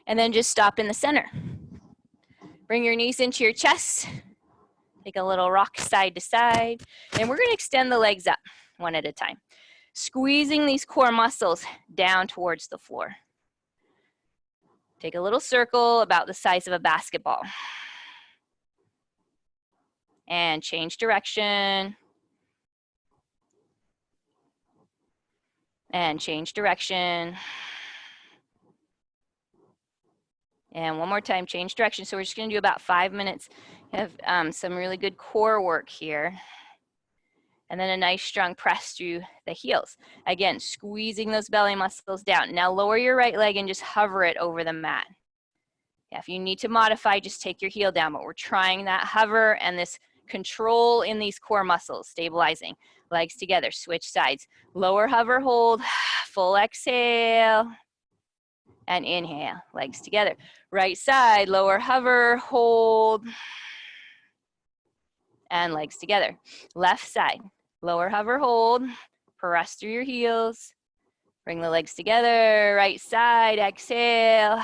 And then just stop in the center. Bring your knees into your chest. Take a little rock side to side. And we're gonna extend the legs up one at a time. Squeezing these core muscles down towards the floor. Take a little circle about the size of a basketball. And change direction. And change direction. And one more time, change direction. So we're just gonna do about 5 minutes of some really good core work here. And then a nice strong press through the heels. Again, squeezing those belly muscles down. Now lower your right leg and just hover it over the mat. Yeah, if you need to modify, just take your heel down, but we're trying that hover and this control in these core muscles, stabilizing. Legs together, switch sides. Lower, hover, hold, full exhale. And inhale, legs together. Right side, lower, hover, hold, and legs together. Left side, lower, hover, hold, press through your heels. Bring the legs together, right side, exhale.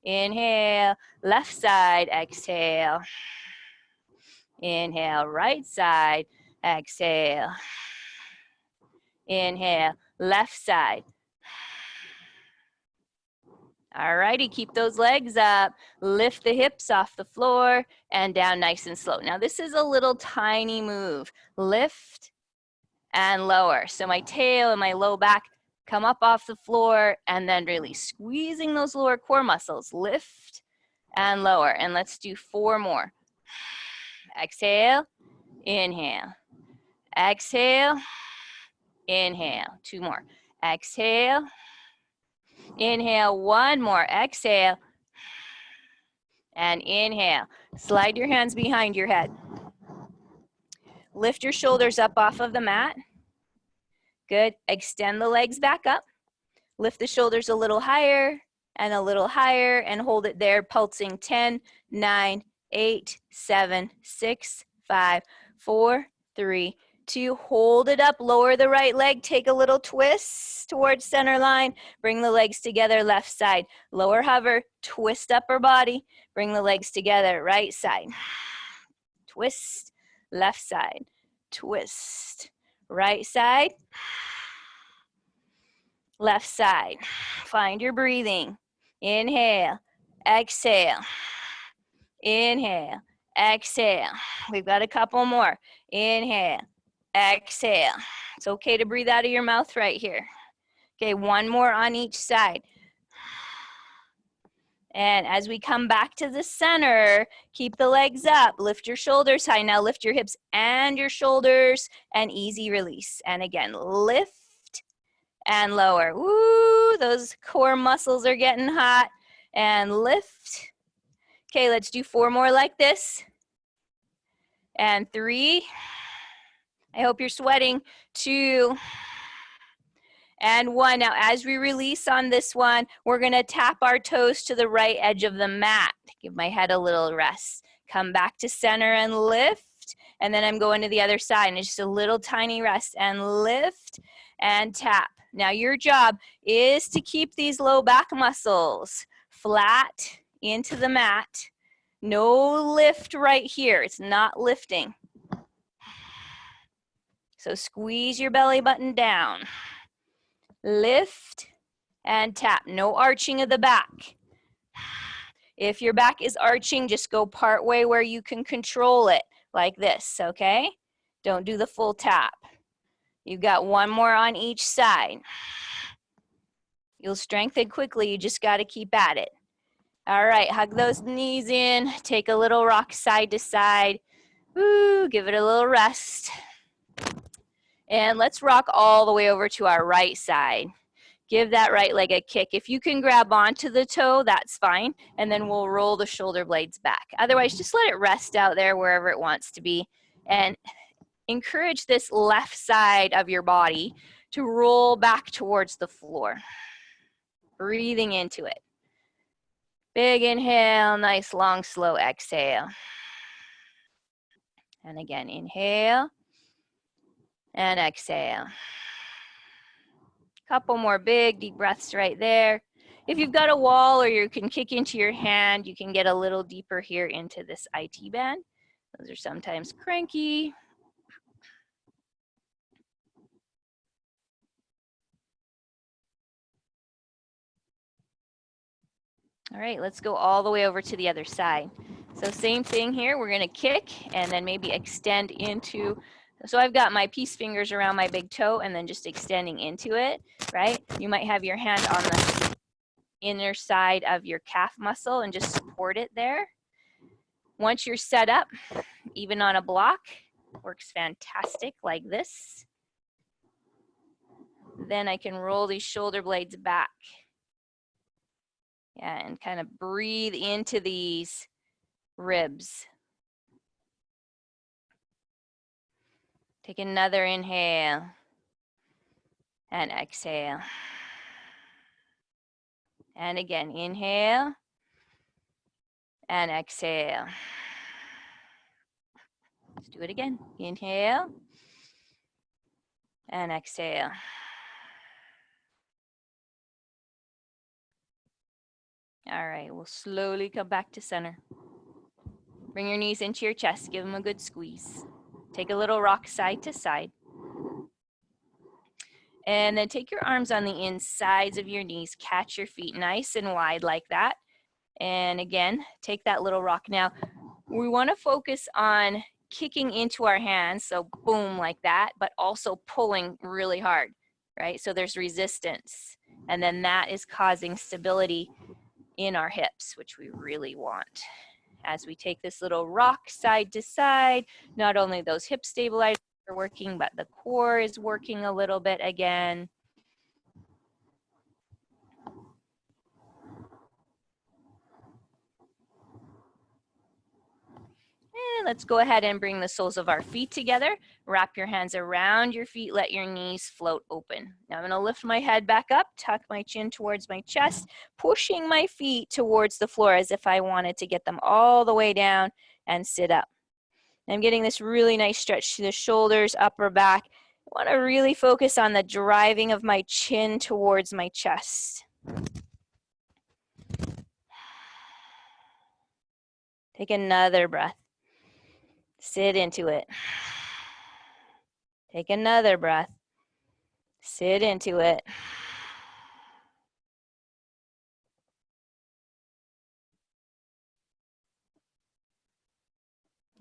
Inhale, left side, exhale. Inhale, right side, exhale. Inhale, left side. All righty, keep those legs up. Lift the hips off the floor and down nice and slow. Now this is a little tiny move. Lift and lower. So my tail and my low back come up off the floor and then release. Squeezing those lower core muscles. Lift and lower. And let's do 4 more. Exhale, inhale. Exhale, inhale. 2 more. Exhale, inhale. 1 more. Exhale. And inhale. Slide your hands behind your head. Lift your shoulders up off of the mat. Good. Extend the legs back up. Lift the shoulders a little higher and hold it there, pulsing 10, 9, 8, 7, 6, 5, 4, 3, 2. Hold it up. Lower the right leg. Take a little twist towards center line. Bring the legs together, left side. Lower hover. Twist upper body. Bring the legs together, right side. Twist, left side. Twist, right side. Left side. Find your breathing. Inhale, exhale. Inhale, exhale. We've got a couple more. Inhale, exhale. It's okay to breathe out of your mouth right here. Okay, 1 more on each side. And as we come back to the center, keep the legs up. Lift your shoulders high. Now lift your hips and your shoulders and easy release. And again, lift and lower. Woo, those core muscles are getting hot. And lift. Okay, let's do 4 more like this. And 3. I hope you're sweating. 2. And 1. Now, as we release on this one, we're going to tap our toes to the right edge of the mat. Give my head a little rest. Come back to center and lift. And then I'm going to the other side. And it's just a little tiny rest. And lift and tap. Now, your job is to keep these low back muscles flat into the mat. No lift right here. It's not lifting. So squeeze your belly button down. Lift and tap. No arching of the back. If your back is arching, just go part way where you can control it, like this, okay? Don't do the full tap. You've got 1 more on each side. You'll strengthen quickly. You just got to keep at it. All right, hug those knees in. Take a little rock side to side. Woo, give it a little rest. And let's rock all the way over to our right side. Give that right leg a kick. If you can grab onto the toe, that's fine. And then we'll roll the shoulder blades back. Otherwise, just let it rest out there wherever it wants to be. And encourage this left side of your body to roll back towards the floor. Breathing into it. Big inhale, nice long slow exhale. And again, inhale and exhale. Couple more big deep breaths right there. If you've got a wall or you can kick into your hand, you can get a little deeper here into this IT band. Those are sometimes cranky. All right, let's go all the way over to the other side. So same thing here, we're gonna kick and then maybe extend into, so I've got my peace fingers around my big toe and then just extending into it, right? You might have your hand on the inner side of your calf muscle and just support it there. Once you're set up, even on a block, works fantastic like this. Then I can roll these shoulder blades back. Yeah, and kind of breathe into these ribs. Take another inhale and exhale. And again, inhale and exhale. Let's do it again. Inhale and exhale. All right, we'll slowly come back to center. Bring your knees into your chest, give them a good squeeze. Take a little rock side to side. And then take your arms on the insides of your knees, catch your feet nice and wide like that. And again, take that little rock. Now, we want to focus on kicking into our hands, so boom, like that, but also pulling really hard, right? So there's resistance. And then that is causing stability in our hips, which we really want. As we take this little rock side to side, not only those hip stabilizers are working, but the core is working a little bit again. And let's go ahead and bring the soles of our feet together. Wrap your hands around your feet, let your knees float open. Now I'm gonna lift my head back up, tuck my chin towards my chest, pushing my feet towards the floor as if I wanted to get them all the way down and sit up. I'm getting this really nice stretch to the shoulders, upper back. I wanna really focus on the driving of my chin towards my chest. Take another breath. Sit into it. Take another breath. Sit into it.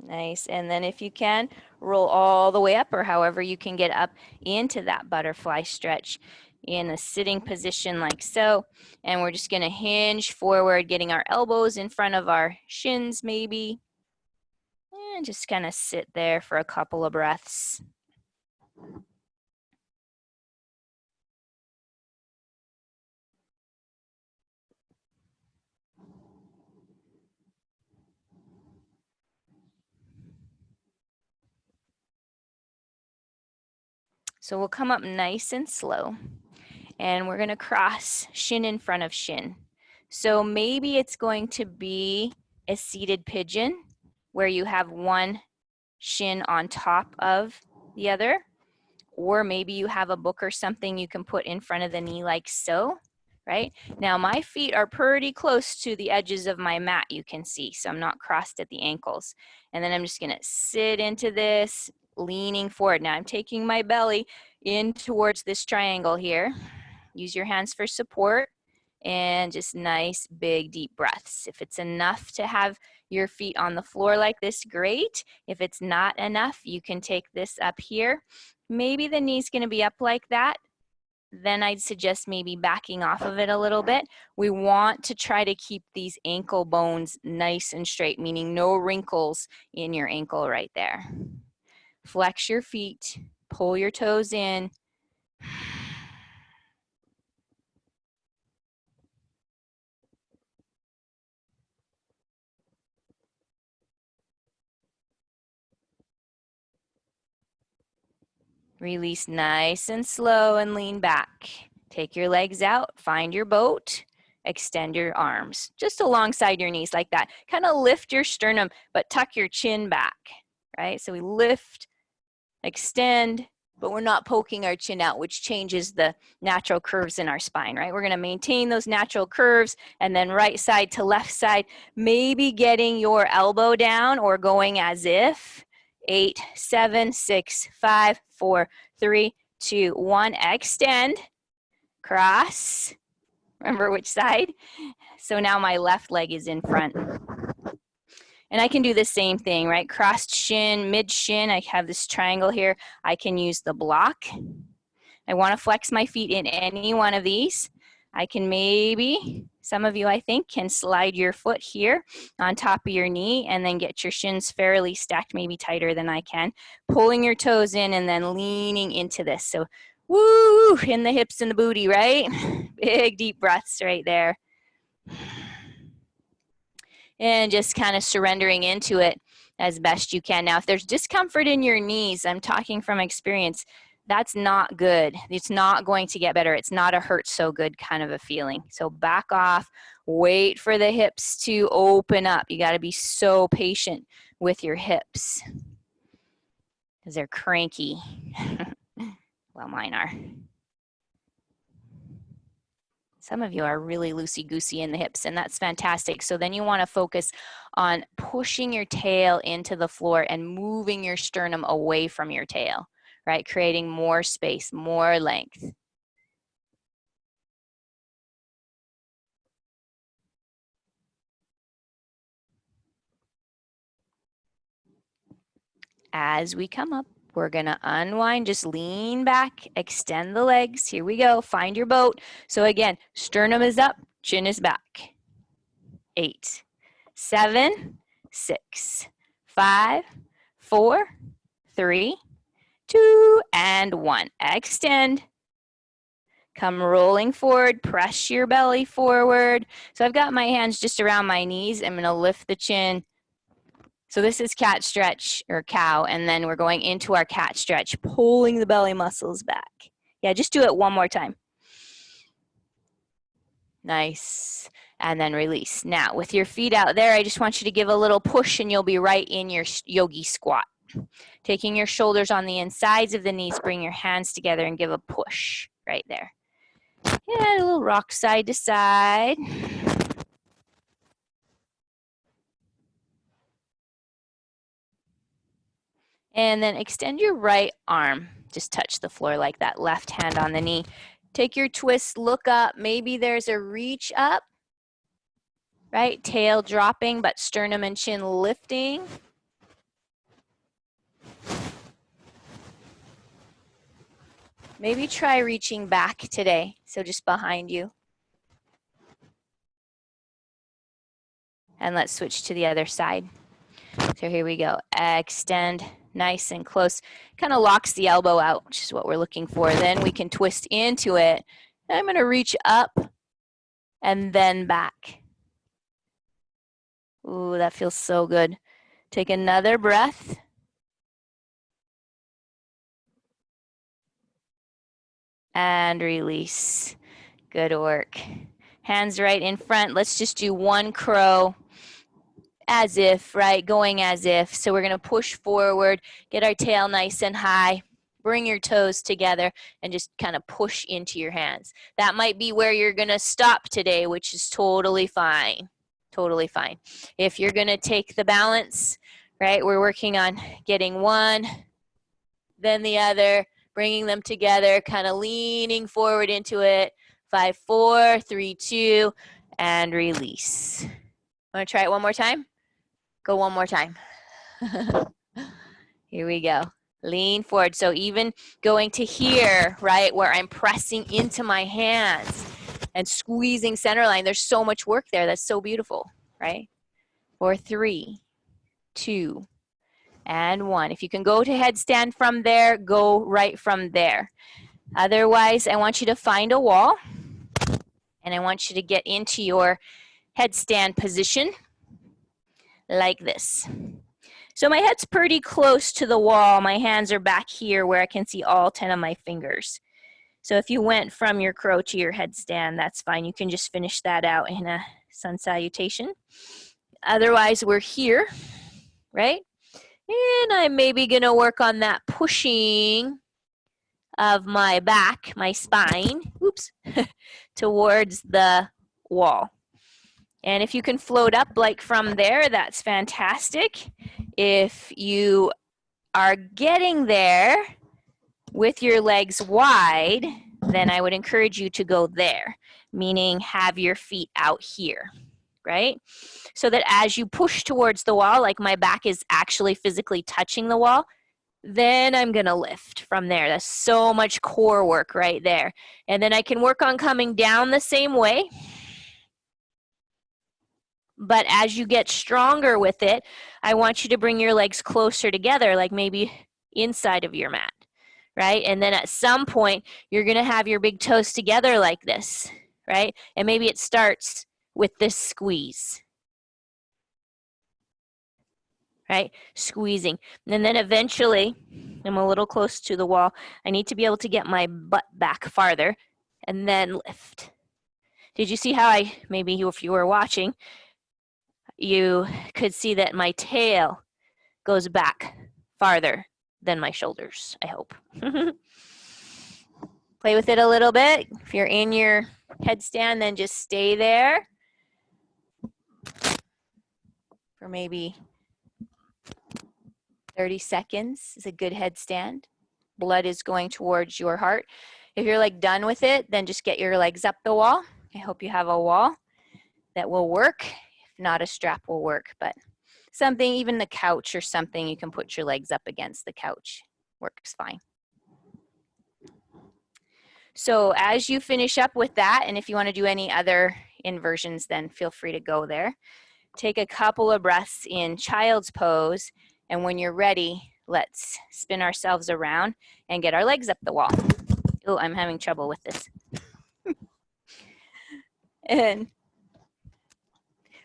Nice. And then if you can, roll all the way up, or however you can get up into that butterfly stretch in a sitting position like so. And we're just going to hinge forward, getting our elbows in front of our shins maybe. And just kind of sit there for a couple of breaths. So we'll come up nice and slow, and we're going to cross shin in front of shin. So maybe it's going to be a seated pigeon where you have one shin on top of the other, or maybe you have a book or something you can put in front of the knee like so, right? Now my feet are pretty close to the edges of my mat, you can see, so I'm not crossed at the ankles. And then I'm just gonna sit into this, leaning forward. Now I'm taking my belly in towards this triangle here. Use your hands for support and just nice, big, deep breaths. If it's enough to have your feet on the floor like this, great. If it's not enough, you can take this up here. Maybe the knee's gonna be up like that. Then I'd suggest maybe backing off of it a little bit. We want to try to keep these ankle bones nice and straight, meaning no wrinkles in your ankle right there. Flex your feet, pull your toes in. Release nice and slow and lean back. Take your legs out, find your boat, extend your arms just alongside your knees like that. Kind of lift your sternum, but tuck your chin back, right? So we lift, extend, but we're not poking our chin out, which changes the natural curves in our spine, right? We're gonna maintain those natural curves, and then right side to left side, maybe getting your elbow down or going as if. 8, 7, 6, 5, 4, 3, 2, 1. Extend, cross. Remember which side? So now my left leg is in front. And I can do the same thing, right? Crossed shin, mid shin. I have this triangle here. I can use the block. I want to flex my feet in any one of these. I can maybe, some of you I think, can slide your foot here on top of your knee and then get your shins fairly stacked, maybe tighter than I can. Pulling your toes in and then leaning into this. So woo, in the hips and the booty, right? Big deep breaths right there. And just kind of surrendering into it as best you can. Now, if there's discomfort in your knees, I'm talking from experience, that's not good. It's not going to get better. It's not a hurt so good kind of a feeling. So back off, wait for the hips to open up. You got to be so patient with your hips because they're cranky. Well, mine are. Some of you are really loosey-goosey in the hips, and that's fantastic. So then you want to focus on pushing your tail into the floor and moving your sternum away from your tail, right? Creating more space, more length. As we come up, we're going to unwind, just lean back, extend the legs. Here we go. Find your boat. So again, sternum is up, chin is back. 8, 7, 6, 5, 4, 3, 2, and 1. Extend. Come rolling forward, press your belly forward. So I've got my hands just around my knees. I'm gonna lift the chin. So this is cat stretch or cow, and then we're going into our cat stretch, pulling the belly muscles back. Yeah, just do it one more time. Nice. And then release. Now, with your feet out there, I just want you to give a little push and you'll be right in your yogi squat. Taking your shoulders on the insides of the knees, bring your hands together and give a push right there. Yeah, a little rock side to side. And then extend your right arm. Just touch the floor like that, left hand on the knee. Take your twist, look up. Maybe there's a reach up, right? Tail dropping, but sternum and chin lifting. Maybe try reaching back today, so just behind you. And let's switch to the other side. So here we go. Extend, nice and close. Kind of locks the elbow out, which is what we're looking for. Then we can twist into it. I'm going to reach up and then back. Ooh, that feels so good. Take another breath. And release. Good work. Hands right in front. Let's just do one crow. As if, right? Going as if. So we're going to push forward, get our tail nice and high. Bring your toes together and just kind of push into your hands. That might be where you're going to stop today, which is totally fine. Totally fine. If you're going to take the balance, right? We're working on getting one, then the other, bringing them together, kind of leaning forward into it. 5, 4, 3, 2, and release. Want to try it one more time? Go one more time. Here we go. Lean forward. So even going to here, right, where I'm pressing into my hands and squeezing center line, there's so much work there. That's so beautiful, right? 4, 3, 2, and 1. If you can go to headstand from there, go right from there. Otherwise, I want you to find a wall, and I want you to get into your headstand position like this. So my head's pretty close to the wall. My hands are back here where I can see all 10 of my fingers. So if you went from your crow to your headstand, that's fine. You can just finish that out in a sun salutation. Otherwise, we're here, right? And I'm maybe going to work on that pushing of my back, my spine, oops, towards the wall. And if you can float up like from there, that's fantastic. If you are getting there with your legs wide, then I would encourage you to go there, meaning have your feet out here, right? So that as you push towards the wall, like my back is actually physically touching the wall, then I'm gonna lift from there. That's so much core work right there. And then I can work on coming down the same way. But as you get stronger with it, I want you to bring your legs closer together, like maybe inside of your mat, right? And then at some point, you're gonna have your big toes together like this, right? And maybe it starts with this squeeze, right? Squeezing. And then eventually, I'm a little close to the wall. I need to be able to get my butt back farther and then lift. Did you see how maybe if you were watching, you could see that my tail goes back farther than my shoulders, I hope. Play with it a little bit. If you're in your headstand, then just stay there for maybe 30 seconds is a good headstand. Blood is going towards your heart. If you're like done with it, then just get your legs up the wall. I hope you have a wall that will work. If not, a strap will work, but something, even the couch or something, you can put your legs up against the couch. Works fine. So as you finish up with that, and if you want to do any other inversions, then feel free to go there. Take a couple of breaths in child's pose, and when you're ready, let's spin ourselves around and get our legs up the wall. Oh, I'm having trouble with this. And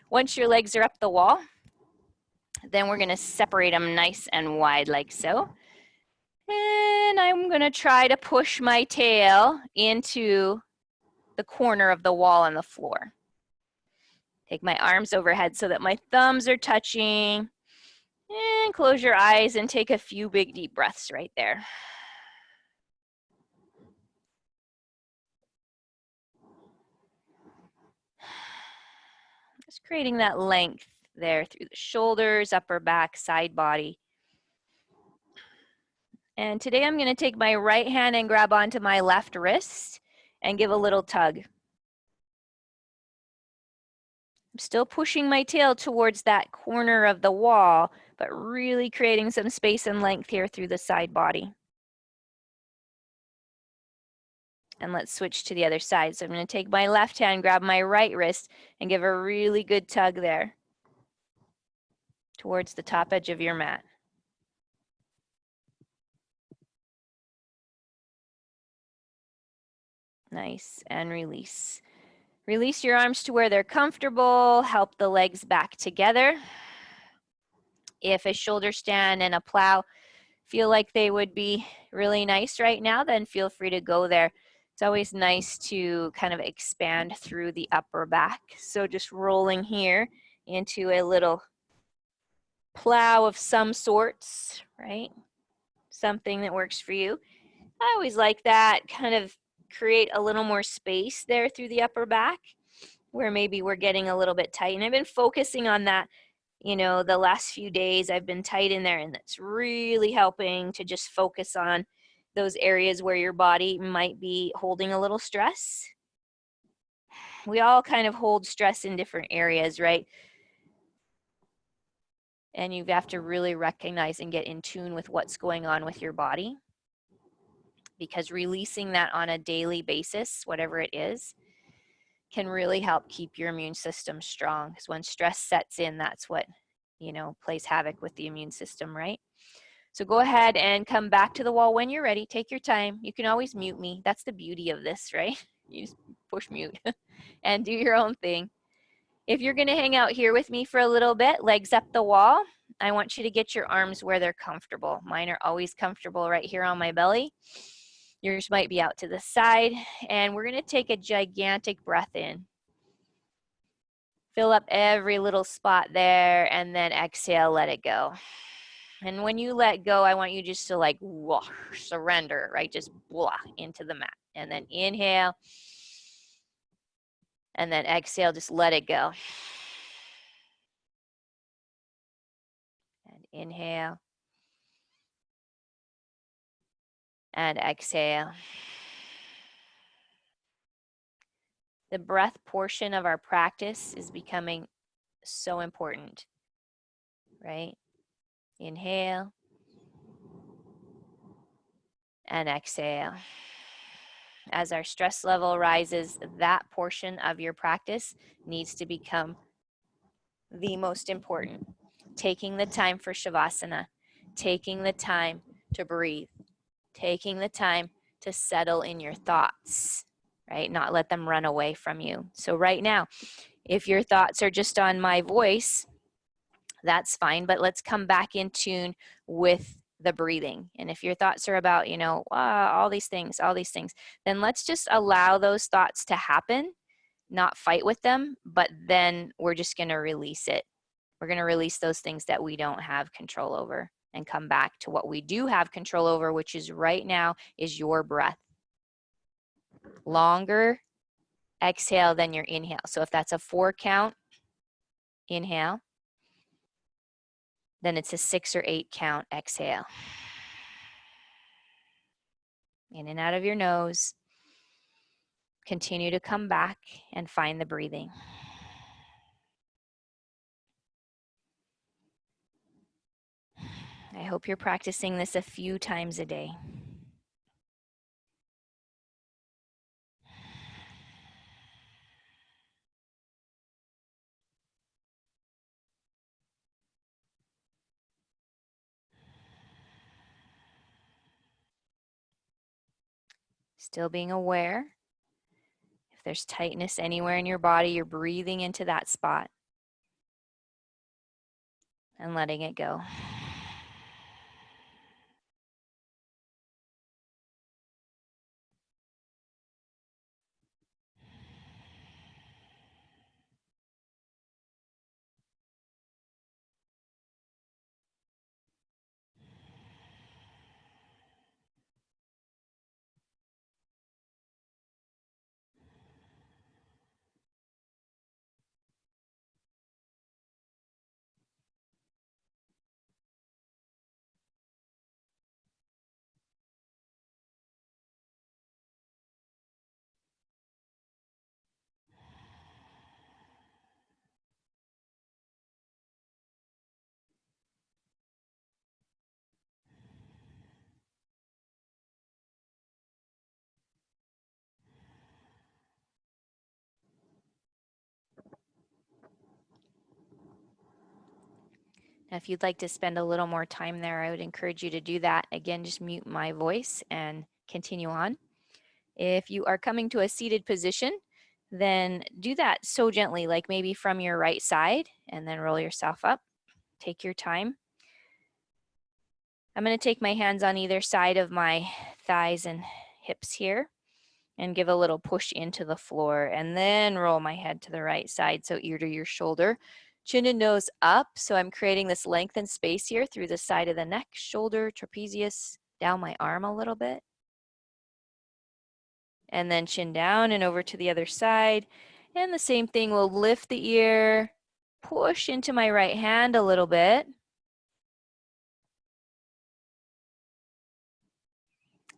once your legs are up the wall, then we're gonna separate them nice and wide like so. And I'm gonna try to push my tail into the corner of the wall on the floor. Take my arms overhead so that my thumbs are touching. And close your eyes and take a few big deep breaths right there. Just creating that length there through the shoulders, upper back, side body. And today I'm going to take my right hand and grab onto my left wrist and give a little tug. I'm still pushing my tail towards that corner of the wall, but really creating some space and length here through the side body. And let's switch to the other side. So I'm going to take my left hand, grab my right wrist, and give a really good tug there towards the top edge of your mat. Nice, and release. Release your arms to where they're comfortable. Help the legs back together. If a shoulder stand and a plow feel like they would be really nice right now, then feel free to go there. It's always nice to kind of expand through the upper back. So just rolling here into a little plow of some sorts, right? Something that works for you. I always like that, kind of create a little more space there through the upper back where maybe we're getting a little bit tight. And I've been focusing on that, you know, the last few days I've been tight in there, and that's really helping to just focus on those areas where your body might be holding a little stress. We all kind of hold stress in different areas, right? And you have to really recognize and get in tune with what's going on with your body, because releasing that on a daily basis, whatever it is, can really help keep your immune system strong. Because when stress sets in, that's what, you know, plays havoc with the immune system, right? So go ahead and come back to the wall when you're ready. Take your time. You can always mute me. That's the beauty of this, right? You just push mute and do your own thing. If you're going to hang out here with me for a little bit, legs up the wall, I want you to get your arms where they're comfortable. Mine are always comfortable right here on my belly. Yours might be out to the side. And we're going to take a gigantic breath in. Fill up every little spot there, and then exhale, let it go. And when you let go, I want you just to like whoosh, surrender, right? Just blah into the mat. And then inhale. And then exhale, just let it go. And inhale. And exhale. The breath portion of our practice is becoming so important, right? Inhale. And exhale. As our stress level rises, that portion of your practice needs to become the most important. Taking the time for Shavasana, taking the time to breathe, taking the time to settle in your thoughts, right? Not let them run away from you. So right now, if your thoughts are just on my voice, that's fine, but let's come back in tune with the breathing. And if your thoughts are about, all these things, then let's just allow those thoughts to happen, not fight with them, but then we're just going to release it. We're going to release those things that we don't have control over and come back to what we do have control over, which is right now is your breath. Longer exhale than your inhale. So if that's a 4 count, inhale, then it's a 6 or 8 count, exhale. In and out of your nose. Continue to come back and find the breathing. I hope you're practicing this a few times a day. Still being aware. If there's tightness anywhere in your body, you're breathing into that spot and letting it go. Now, if you'd like to spend a little more time there, I would encourage you to do that. Again, just mute my voice and continue on. If you are coming to a seated position, then do that so gently, like maybe from your right side, and then roll yourself up. Take your time. I'm going to take my hands on either side of my thighs and hips here and give a little push into the floor, and then roll my head to the right side, so ear to your shoulder. Chin and nose up, so I'm creating this length and space here through the side of the neck, shoulder, trapezius, down my arm a little bit. And then chin down and over to the other side. And the same thing, we'll lift the ear, push into my right hand a little bit.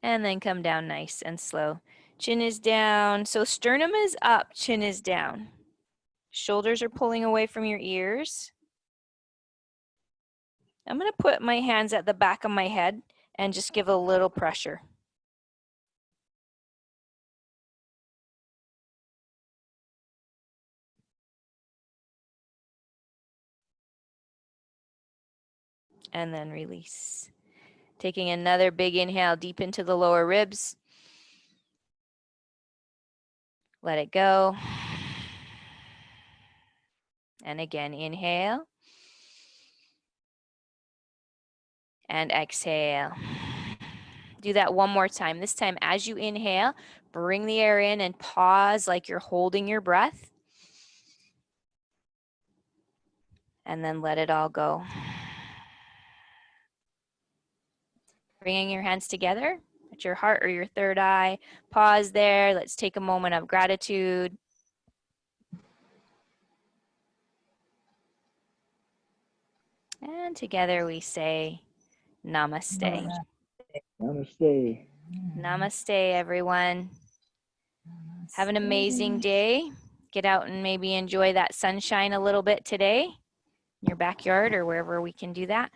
And then come down nice and slow. Chin is down, so sternum is up, chin is down. Shoulders are pulling away from your ears. I'm going to put my hands at the back of my head and just give a little pressure. And then release. Taking another big inhale deep into the lower ribs. Let it go. And again, inhale. And exhale. Do that one more time. This time, as you inhale, bring the air in and pause like you're holding your breath. And then let it all go. Bringing your hands together at your heart or your third eye. Pause there. Let's take a moment of gratitude. And together we say namaste. Namaste. Namaste, everyone. Have an amazing day. Get out and maybe enjoy that sunshine a little bit today in your backyard or wherever we can do that.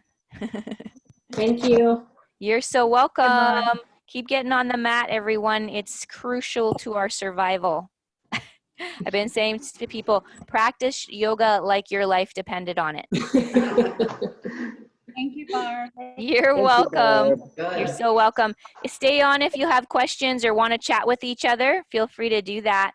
Thank you. You're so welcome. Keep getting on the mat, everyone. It's crucial to our survival. I've been saying to people, practice yoga like your life depended on it. Thank you, Barb. You're welcome. You're so welcome. Stay on if you have questions or want to chat with each other. Feel free to do that.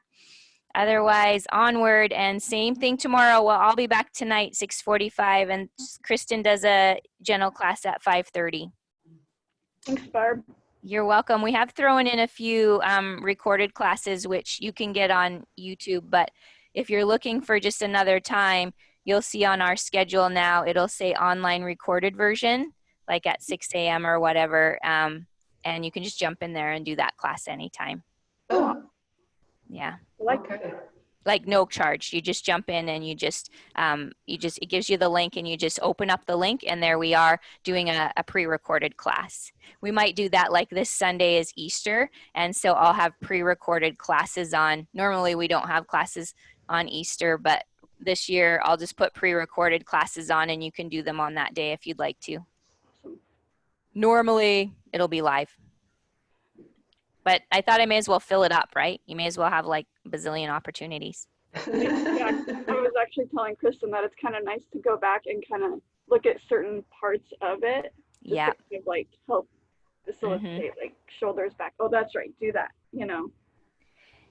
Otherwise, onward, and same thing tomorrow. Well, I'll be back tonight, 6:45, and Kristen does a general class at 5:30. Thanks, Barb. You're welcome. We have thrown in a few recorded classes, which you can get on YouTube, but if you're looking for just another time, you'll see on our schedule now, it'll say online recorded version, like at 6 a.m. or whatever, and you can just jump in there and do that class anytime. Oh, Yeah. Like No charge. You just jump in and it gives you the link and you just open up the link and there we are doing a pre-recorded class. We might do that like this Sunday is Easter. And so I'll have pre-recorded classes on. Normally we don't have classes on Easter, but this year I'll just put pre-recorded classes on and you can do them on that day if you'd like to. awesome. Normally it'll be live. But I thought I may as well fill it up, right? You may as well have like a bazillion opportunities. Yeah, I was actually telling Kristen that it's kind of nice to go back and kind of look at certain parts of it. Yeah. Kind of like help facilitate like shoulders back. Oh, that's right. Do that, you know.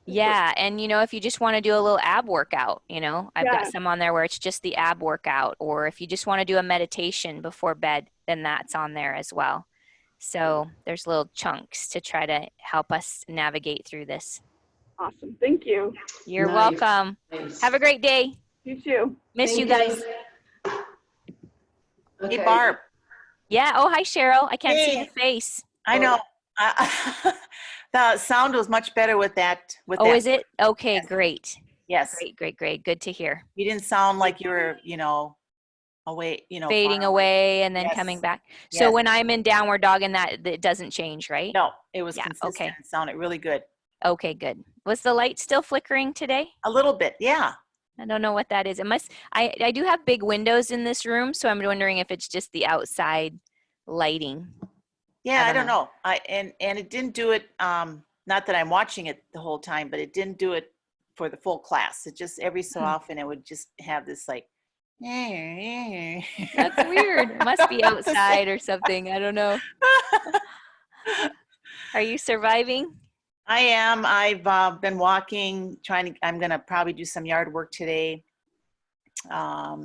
Yeah, and if you just want to do a little ab workout, I've got some on there where it's just the ab workout, or if you just want to do a meditation before bed, then that's on there as well. So there's little chunks to try to help us navigate through this. Awesome. Thank you. You're Nice. welcome. Nice. Have a great day. You too. Miss Thank you guys. Okay. Hey, Barb. Yeah. Oh, hi, Cheryl. I can't see Hey. your face. I know. The sound was much better with that. Oh, is it? Okay, Yes. great. Yes. Great. Good to hear. You didn't sound like you were, away, Fading far away and then Yes. coming back. So Yes. when I'm in downward dog and that it doesn't change, right? No, it was Yeah, consistent. okay. It sounded really good. Okay, good. Was the light still flickering today? A little bit, yeah. I don't know what that is. I do have big windows in this room, so I'm wondering if it's just the outside lighting. Yeah, I I don't don't know. And it didn't do it, not that I'm watching it the whole time, but it didn't do it for the full class. It just every so often it would just have this like That's weird. It must be outside or something. I don't know. Are you surviving? I am. I've been walking, I'm going to probably do some yard work today. My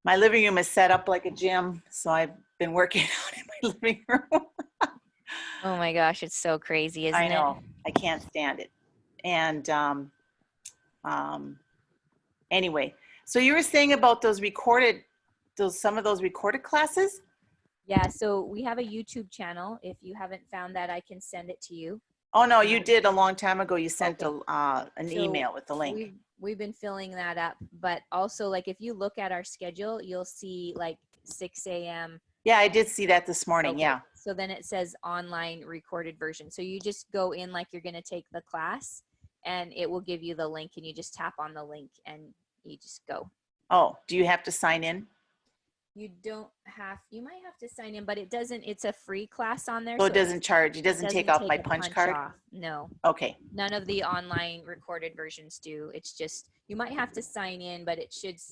living room is set up like a gym, so I've been working out in my living room. Oh my gosh, it's so crazy, isn't I know. it? I can't stand it. And anyway, so you were saying about some of those recorded classes? Yeah, so we have a YouTube channel. If you haven't found that, I can send it to you. Oh, no, you did a long time ago. You sent an So email with the link. We've been filling that up, but also like if you look at our schedule, you'll see like 6 a.m. Yeah, I did see that this morning. Okay. Yeah. So then it says online recorded version. So you just go in like you're going to take the class and it will give you the link and you just tap on the link and you just go. Oh, do you have to sign in? You might have to sign in, but it's a free class on there. So it doesn't charge. It doesn't take off my a punch card? off. No, Okay. none of the online recorded versions do. It's just, you might have to sign in, but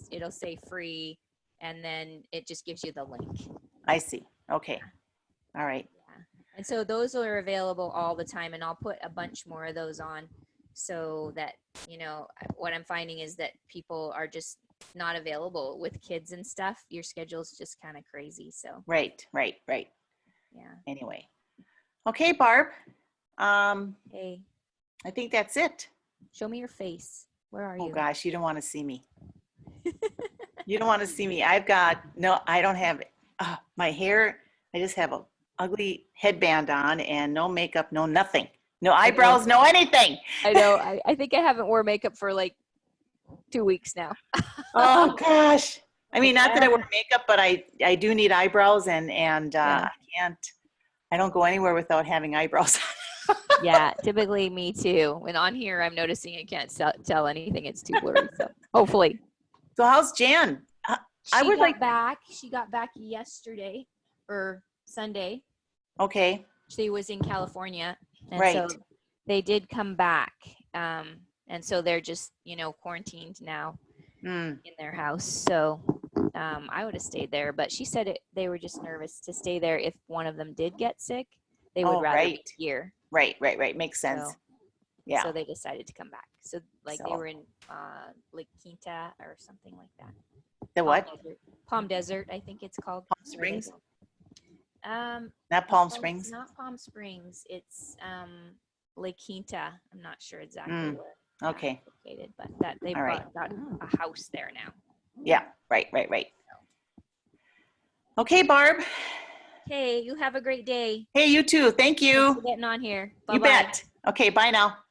it'll say free and then it just gives you the link. I see. Okay. All right. Yeah. And so those are available all the time and I'll put a bunch more of those on so that, what I'm finding is that people are just not available with kids and stuff. Your schedule's just kind of crazy. So Right. yeah. Anyway. Okay, Barb. Hey, I think that's it. show me your face. Where are Oh you? gosh, you don't want to see me. You don't want to see me. I don't have it. My hair, I just have a ugly headband on and no makeup, no nothing. No eyebrows, no anything. I know. I think I haven't worn makeup for like 2 weeks now. Oh gosh. I mean, not that I wear makeup, but I do need eyebrows and Yeah. I don't go anywhere without having eyebrows. Yeah, typically me too. When on here, I'm noticing I can't tell anything. It's too blurry. So hopefully. So how's Jan? I would like, back. She got back yesterday or Sunday. okay, She was in California, and right. so they did come back. And so they're just, quarantined now Mm, in their house. So I would have stayed there, but she said they were just nervous to stay there if one of them did get sick. They would Oh, rather be right. here. right. Makes sense. So, Yeah. so they decided to come back. So they So- were in Lake Quinta or something like that. The what? Palm Desert, I think it's called. Palm where they Springs? go. Not Palm It's Springs? not Palm Springs. It's Lake Quinta. I'm not sure exactly Mm, where okay. it's located, but that they've All right. got a house there now. Yeah, right. Okay, Barb. Hey, you have a great day. Hey, you too. Thank Thanks you. for getting on here. You Bye-bye. bet. Okay, bye now.